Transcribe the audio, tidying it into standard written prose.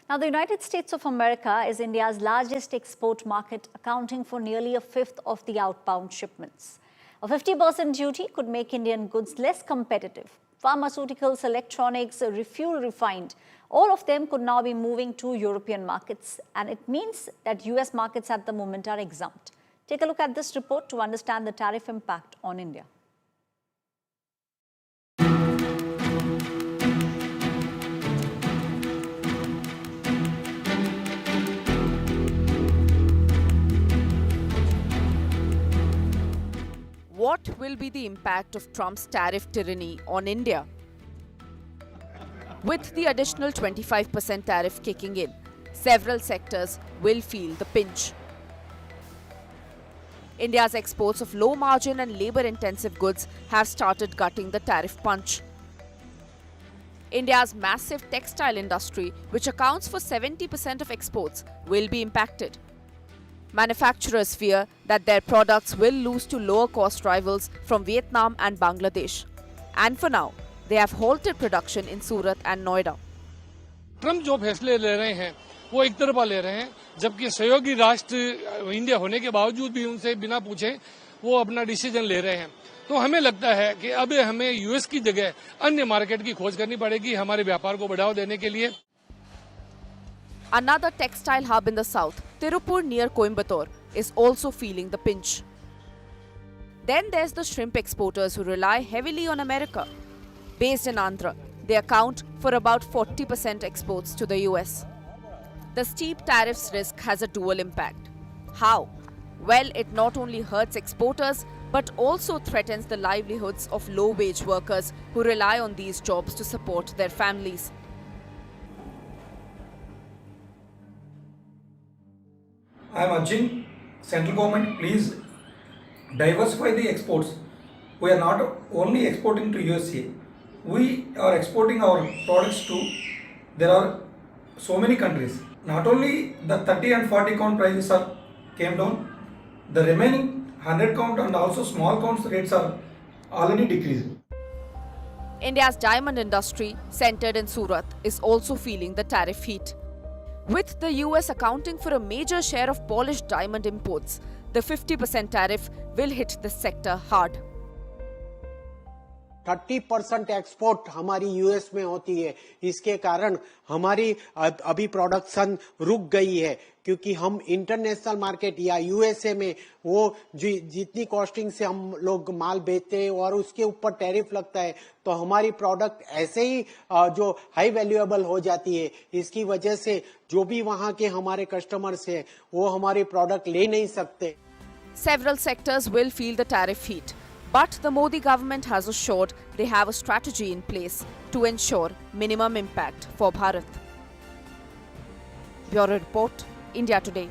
Now, the United States of America is India's largest export market, accounting for nearly a fifth of the outbound shipments. A 50% duty could make Indian goods less competitive. Pharmaceuticals, electronics, refuel refined, all of them could now be moving to European markets, and it means that US markets at the moment are exempt. Take a look at this report to understand the tariff impact on India. What will be the impact of Trump's tariff tyranny on India? With the additional 25% tariff kicking in, several sectors will feel the pinch. India's exports of low-margin and labor-intensive goods have started gutting the tariff punch. India's massive textile industry, which accounts for 70% of exports, will be impacted. Manufacturers fear that their products will lose to lower-cost rivals from Vietnam and Bangladesh. And for now, they have halted production in Surat and Noida. Trump जो फैसले ले रहे हैं वो एक तरफा ले रहे हैं, जबकि सहयोगी राष्ट्र इंडिया होने के बावजूद भी उनसे बिना पूछे वो अपना डिसीजन ले रहे हैं। तो हमें लगता है कि अब हमें यूएस की जगह अन्य मार्केट की खोज करनी पड़ेगी हमारे व्यापार को बढ़ावा देने के लिए। Another textile hub in the south, Tirupur near Coimbatore, is also feeling the pinch. Then there's the shrimp exporters who rely heavily on America. Based in Andhra, they account for about 40% exports to the US. The steep tariffs risk has a dual impact. How? Well, it not only hurts exporters, but also threatens the livelihoods of low-wage workers who rely on these jobs to support their families. I am urging central government, please diversify the exports. We are not only exporting to USA, we are exporting our products to, there are so many countries. Not only the 30 and 40 count prices are came down, the remaining 100 count and also small counts rates are already decreased. India's diamond industry, centered in Surat, is also feeling the tariff heat. With the US accounting for a major share of polished diamond imports, the 50% tariff will hit the sector hard. 30% export हमारी US में होती है, इसके कारण हमारी अभी production रुक गई है, क्योंकि हम इंटरनेशनल मार्केट या यूएसए में वो जितनी कॉस्टिंग से हम लोग माल बेचते हैं और उसके ऊपर टैरिफ लगता है, तो हमारी प्रोडक्ट ऐसे ही जो हाई वैल्यूएबल हो जाती है। इसकी वजह से जो भी वहां के हमारे कस्टमर्स हैं वो हमारी प्रोडक्ट ले नहीं सकते। Several sectors will feel the tariff heat. But the Modi government has assured they have a strategy in place to ensure minimum impact for Bharat. Bureau Report, India Today.